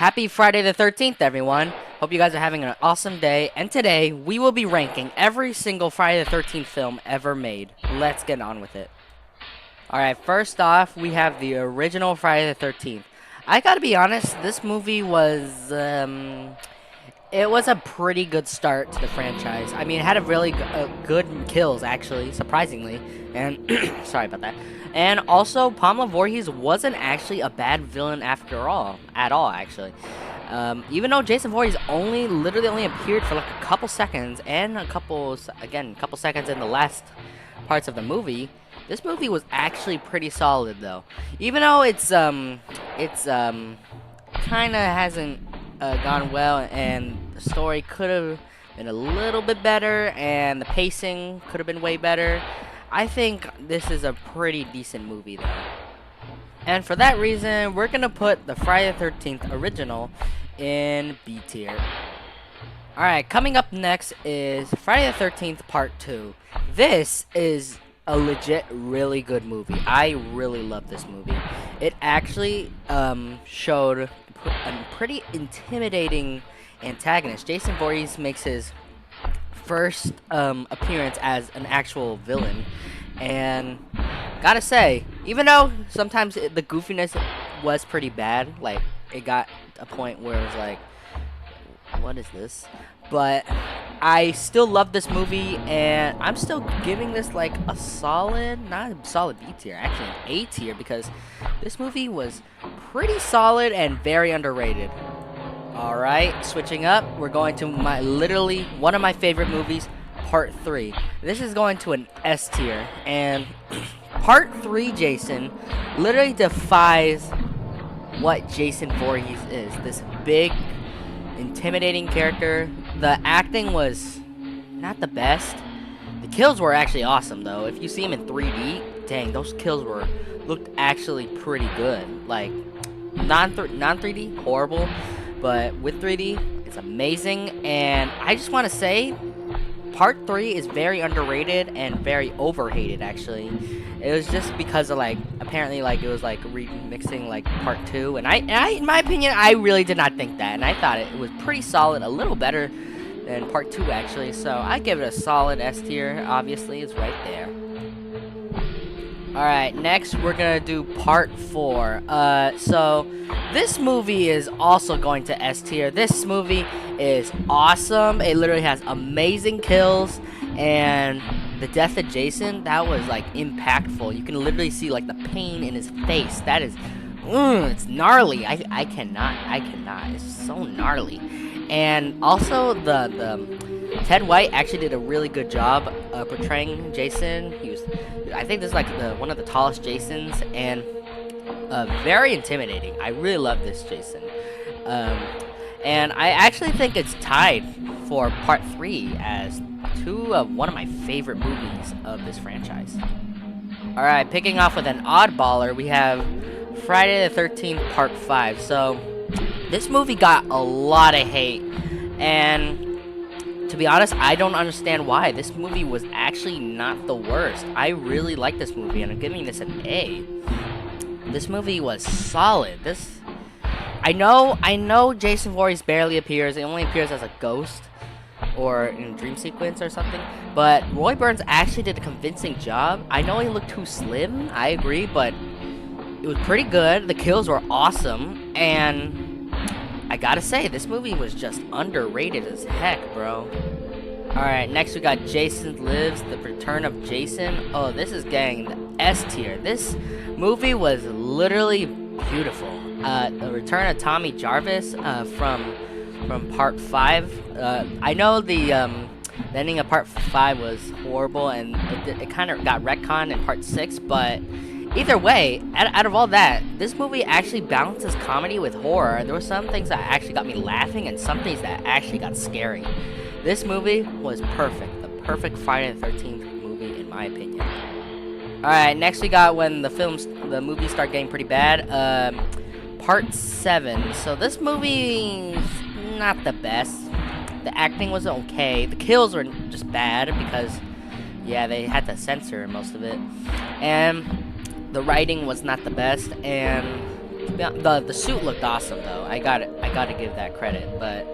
Happy Friday the 13th, everyone. Hope you guys are having an awesome day. And today, we will be ranking every single Friday the 13th film ever made. Let's get on with it. Alright, first off, we have the original Friday the 13th. I gotta be honest, this movie was, it was a pretty good start to the franchise. I mean, it had a really good kills, actually, surprisingly. And, sorry about that. And also, Pamela Voorhees wasn't actually a bad villain after all, at all, actually. Even though Jason Voorhees literally only appeared for like a couple seconds, and a couple seconds in the last parts of the movie, this movie was actually pretty solid, though. Even though it's kind of hasn't gone well, and the story could have been a little bit better, and the pacing could have been way better. I think this is a pretty decent movie, though. And for that reason, we're going to put the Friday the 13th original in B tier. Alright, coming up next is Friday the 13th Part 2. This is a legit really good movie. I really love this movie. It actually showed a pretty intimidating antagonist. Jason Voorhees makes his first appearance as an actual villain, and gotta say, even though sometimes the goofiness was pretty bad, like it got a point where it was like, what is this? But I still love this movie, and I'm still giving this like a solid, not a solid B tier, actually an A tier, because this movie was pretty solid and very underrated. Alright, switching up, we're going to literally one of my favorite movies, Part 3. This is going to an S tier, and Part 3 Jason literally defies what Jason Voorhees is. This big, intimidating character. The acting was not the best. The kills were actually awesome, though. If you see them in 3D, dang, those kills looked actually pretty good. Like, non-3D, horrible. But with 3D, it's amazing, and I just want to say, Part 3 is very underrated and very overhated, actually. It was just because of, like, apparently, like, it was, like, remixing, like, Part 2, and I, in my opinion, I really did not think that, and I thought it was pretty solid, a little better than Part 2, actually, so I give it a solid S tier. Obviously, it's right there. Alright, next we're gonna do Part 4. So this movie is also going to S tier. This movie is awesome. It literally has amazing kills, and the death of Jason, that was like impactful. You can literally see like the pain in his face. That is, it's gnarly. I cannot. It's so gnarly. And also the Ted White actually did a really good job portraying Jason. I think this is like one of the tallest Jasons, and very intimidating. I really love this Jason. And I actually think it's tied for Part 3 as one of my favorite movies of this franchise. Alright, picking off with an oddballer, we have Friday the 13th Part 5. So, this movie got a lot of hate, and to be honest, I don't understand why. This movie was actually not the worst. I really like this movie, and I'm giving this an A. This movie was solid. I know Jason Voorhees barely appears. He only appears as a ghost or in a dream sequence or something. But Roy Burns actually did a convincing job. I know he looked too slim, I agree, but it was pretty good. The kills were awesome, and I gotta say, this movie was just underrated as heck, bro. Alright, next we got Jason Lives, The Return of Jason. Oh, this is getting the S tier. This movie was literally beautiful. The Return of Tommy Jarvis from Part 5. I know the ending of Part 5 was horrible, and it kind of got retconned in Part 6, but either way, out of all that, this movie actually balances comedy with horror. There were some things that actually got me laughing, and some things that actually got scary. This movie was perfect. The perfect Friday the 13th movie, in my opinion. Alright, next we got when the movies start getting pretty bad. Part 7. So this movie's not the best. The acting was okay. The kills were just bad because, yeah, they had to censor most of it. And the writing was not the best, and The suit looked awesome though. I gotta give that credit. But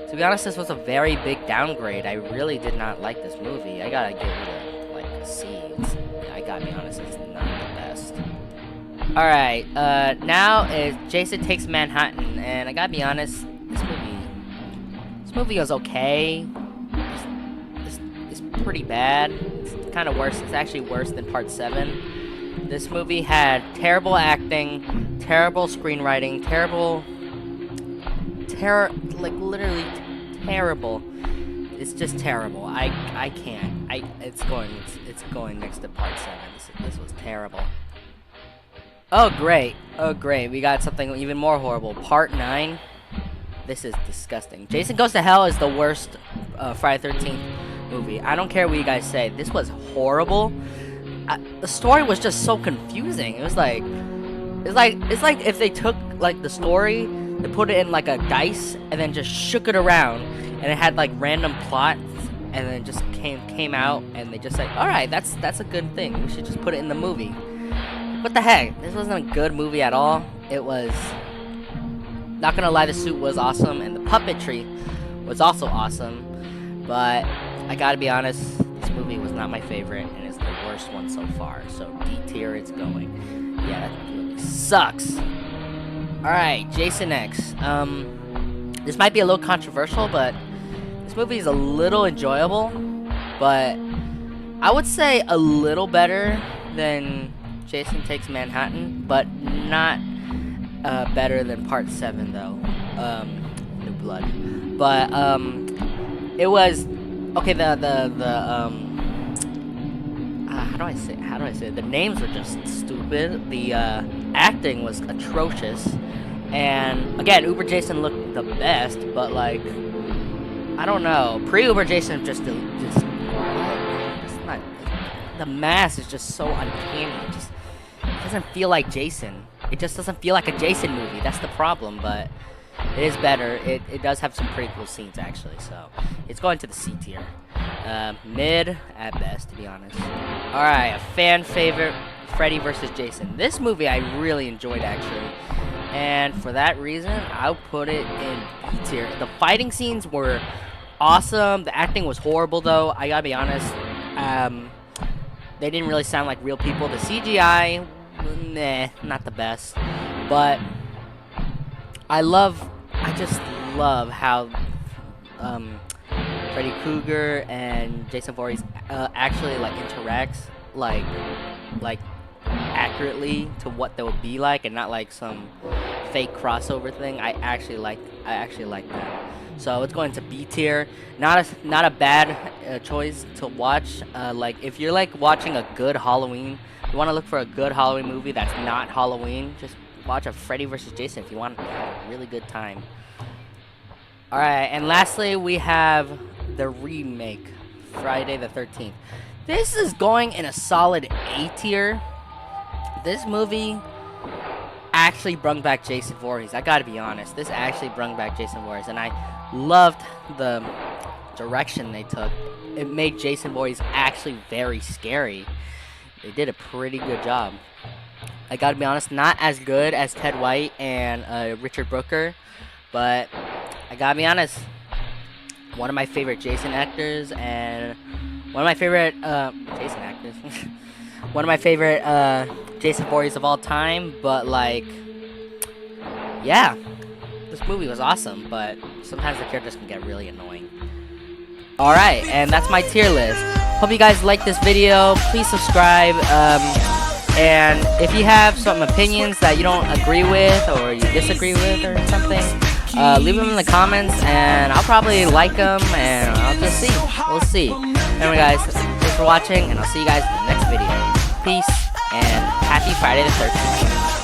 to be honest, this was a very big downgrade. I really did not like this movie. I gotta give it like a C. I gotta be honest, it's not the best. All right, now is Jason Takes Manhattan, and I gotta be honest, this movie was okay. It's pretty bad. It's kind of worse. It's actually worse than Part 7. This movie had terrible acting, terrible screenwriting, like literally terrible. It's just terrible. I can't. It's going next to Part 7. This was terrible. Oh great. We got something even more horrible. Part 9. This is disgusting. Jason Goes to Hell is the worst Friday the 13th movie. I don't care what you guys say. This was horrible. The story was just so confusing. It's like if they took like the story, they put it in like a dice and then just shook it around, and it had like random plots, and then just came out, and they just said, all right, that's a good thing. We should just put it in the movie. What the heck? This wasn't a good movie at all. It was. Not gonna lie, the suit was awesome, and the puppetry was also awesome, but I gotta be honest, this movie was not my favorite, and it's the worst one so far, so D tier it's going. Yeah, that movie sucks. Alright, Jason X. This might be a little controversial, but this movie is a little enjoyable, but I would say a little better than Jason Takes Manhattan, but not better than Part 7 though. New Blood. But it was okay. How do I say it? The names were just stupid. The acting was atrocious, and again, Uber Jason looked the best, but like I don't know, pre-Uber Jason just not. The mask is just so uncanny. It doesn't feel like Jason. It just doesn't feel like a Jason movie. That's the problem, but it is better. It does have some pretty cool scenes, actually, so it's going to the C tier. Mid at best, to be honest. Alright, a fan favorite, Freddy vs. Jason. This movie I really enjoyed, actually, and for that reason, I'll put it in B tier. The fighting scenes were awesome. The acting was horrible, though. I gotta be honest. They didn't really sound like real people. The CGI, not the best. But I just love how Freddy Krueger and Jason Voorhees actually like interacts like accurately to what they would be like, and not like some fake crossover thing. I actually like that. So it's going to B tier. Not a bad choice to watch. Like if you're like watching a good Halloween, you want to look for a good Halloween movie that's not Halloween, just watch a Freddy vs. Jason if you want to have a really good time. Alright, and lastly we have the remake, Friday the 13th. This is going in a solid A tier. This movie actually brought back Jason Voorhees. I gotta be honest, this actually brought back Jason Voorhees, and I loved the direction they took. It made Jason Voorhees actually very scary. They did a pretty good job. I gotta be honest, not as good as Ted White and Richard Brooker, but I gotta be honest, one of my favorite Jason actors, and one of my favorite Jason actors. One of my favorite Jason Voorhees of all time, but like, yeah, this movie was awesome, but sometimes the characters can get really annoying. Alright, and that's my tier list. Hope you guys like this video. Please subscribe, and if you have some opinions that you don't agree with or you disagree with or something, leave them in the comments, and I'll probably like them, and I'll just see. We'll see. Anyway guys, thanks for watching, and I'll see you guys in the next video. Peace, and happy Friday the 13th.